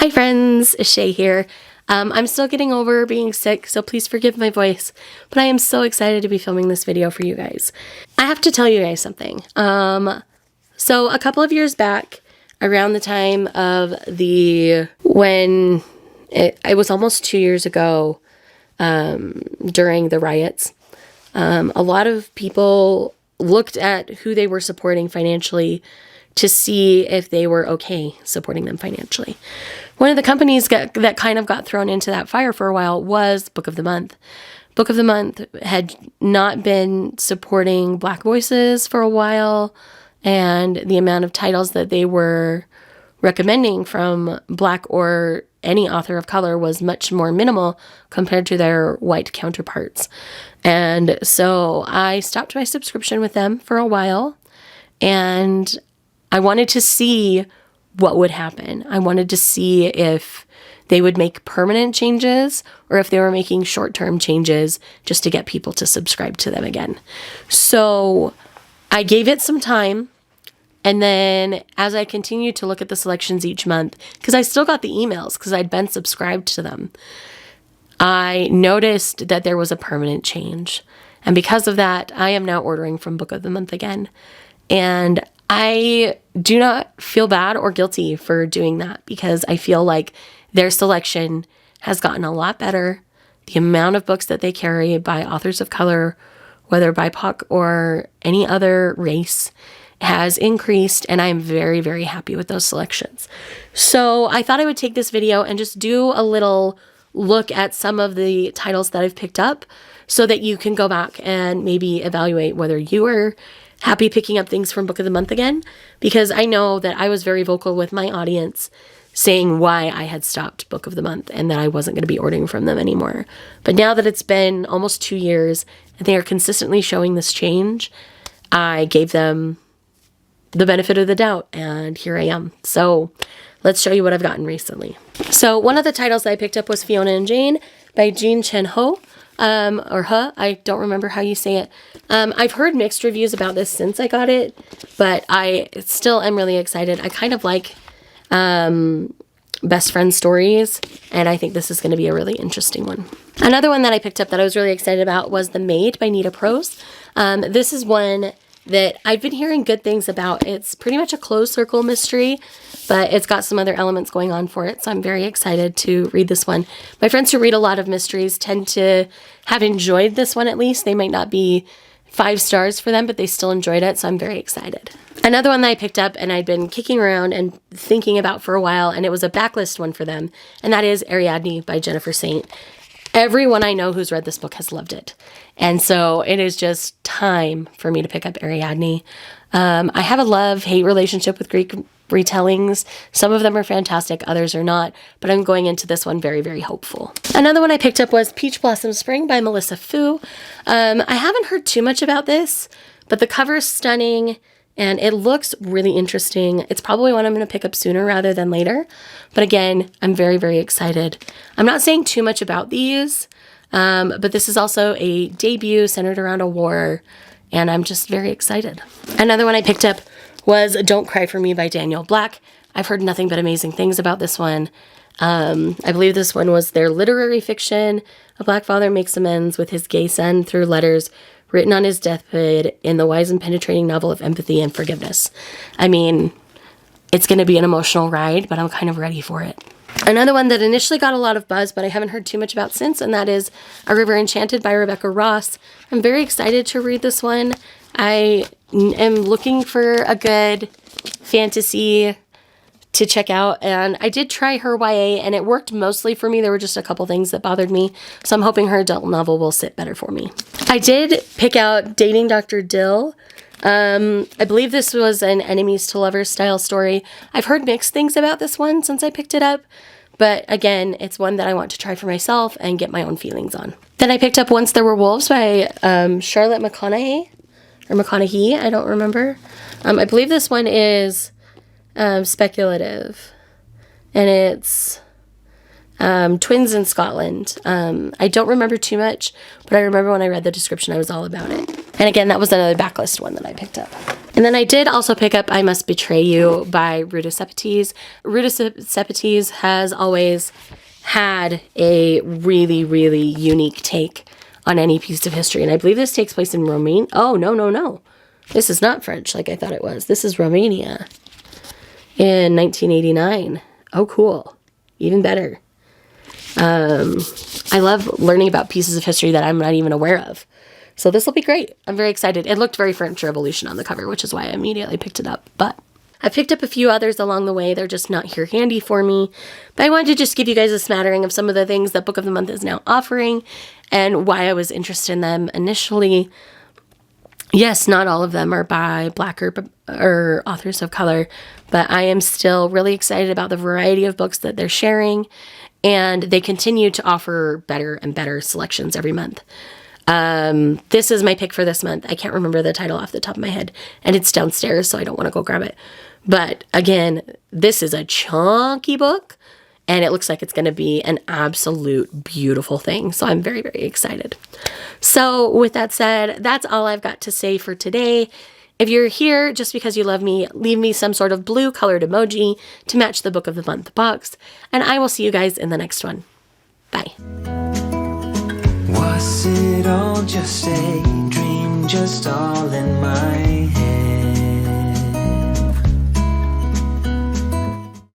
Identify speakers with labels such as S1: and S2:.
S1: Hi friends, Shay here. I'm still getting over being sick, so please forgive my voice, but I am so excited to be filming this video for you guys. I have to tell you guys something. So a couple of years back, around the time of it was almost 2 years ago, during the riots, a lot of people looked at who they were supporting financially to see if they were okay supporting them financially. One of the companies that kind of got thrown into that fire for a while was Book of the Month. Book of the Month had not been supporting Black voices for a while, and the amount of titles that they were recommending from Black or any author of color was much more minimal compared to their white counterparts. And so I stopped my subscription with them for a while, and I wanted to see what would happen. I wanted to see if they would make permanent changes or if they were making short-term changes just to get people to subscribe to them again. So I gave it some time. And then as I continued to look at the selections each month, because I still got the emails because I'd been subscribed to them, I noticed that there was a permanent change. And because of that, I am now ordering from Book of the Month again. And I do not feel bad or guilty for doing that because I feel like their selection has gotten a lot better. The amount of books that they carry by authors of color, whether BIPOC or any other race, has increased, and I'm very, very happy with those selections. So I thought I would take this video and just do a little look at some of the titles that I've picked up so that you can go back and maybe evaluate whether you are happy picking up things from Book of the Month again, because I know that I was very vocal with my audience saying why I had stopped Book of the Month and that I wasn't going to be ordering from them anymore. But now that it's been almost 2 years and they are consistently showing this change, I gave them the benefit of the doubt, and here I am. So let's show you what I've gotten recently. So one of the titles that I picked up was Fiona and Jane by Chen Ho. Or Huh, I don't remember how you say it. I've heard mixed reviews about this since I got it, but I still am really excited. I kind of like best friend stories, and I think this is going to be a really interesting one. Another one that I picked up that I was really excited about was The Maid by Nita Prose. This is one that I've been hearing good things about. It's pretty much a closed circle mystery, but it's got some other elements going on for it, so I'm very excited to read this one. My friends who read a lot of mysteries tend to have enjoyed this one at least. They might not be 5 stars for them, but they still enjoyed it, so I'm very excited. Another one that I picked up and I'd been kicking around and thinking about for a while, and it was a backlist one for them, and that is Ariadne by Jennifer Saint. Everyone I know who's read this book has loved it. And so it is just time for me to pick up Ariadne. I have a love-hate relationship with Greek retellings. Some of them are fantastic, others are not, but I'm going into this one very, very hopeful. Another one I picked up was Peach Blossom Spring by Melissa Fu. I haven't heard too much about this, but the cover is stunning and it looks really interesting. It's probably one I'm going to pick up sooner rather than later. But again, I'm very, very excited. I'm not saying too much about these, but this is also a debut centered around a war, and I'm just very excited. Another one I picked up was Don't Cry For Me by Daniel Black. I've heard nothing but amazing things about this one. I believe this one was their literary fiction. A Black father makes amends with his gay son through letters written on his deathbed in the wise and penetrating novel of empathy and forgiveness. I mean, it's going to be an emotional ride, but I'm kind of ready for it. Another one that initially got a lot of buzz, but I haven't heard too much about since, and that is A River Enchanted by Rebecca Ross. I'm very excited to read this one. I am looking for a good fantasy to check out, and I did try her YA, and it worked mostly for me. There were just a couple things that bothered me, so I'm hoping her adult novel will sit better for me. I did pick out Dating Dr. Dill. I believe this was an enemies to lovers style story. I've heard mixed things about this one since I picked it up, but again, it's one that I want to try for myself and get my own feelings on. Then I picked up Once There Were Wolves by Charlotte McConaughey, or McConaughey, I don't remember. I believe this one is speculative, and it's twins in Scotland. I don't remember too much, but I remember when I read the description I was all about it. And again, that was another backlist one that I picked up. And then I did also pick up I Must Betray You by Ruta Sepetys. Ruta Sepetys has always had a really, really unique take on any piece of history. And I believe this takes place in Romania. Oh, no, no, no. This is not French like I thought it was. This is Romania in 1989. Oh, cool. Even better. I love learning about pieces of history that I'm not even aware of. So this will be great. I'm very excited. It looked very French Revolution on the cover, which is why I immediately picked it up. But I picked up a few others along the way. They're just not here handy for me. But I wanted to just give you guys a smattering of some of the things that Book of the Month is now offering and why I was interested in them initially. Yes, not all of them are by Black or authors of color, but I am still really excited about the variety of books that they're sharing, and they continue to offer better and better selections every month. This is my pick for this month. I can't remember the title off the top of my head, and it's downstairs, so I don't want to go grab it. But again, this is a chunky book, and it looks like it's going to be an absolute beautiful thing. So I'm very, very excited. So with that said, that's all I've got to say for today. If you're here just because you love me, leave me some sort of blue colored emoji to match the Book of the Month box, and I will see you guys in the next one. Bye.
S2: Was it all just a dream, just all in my head?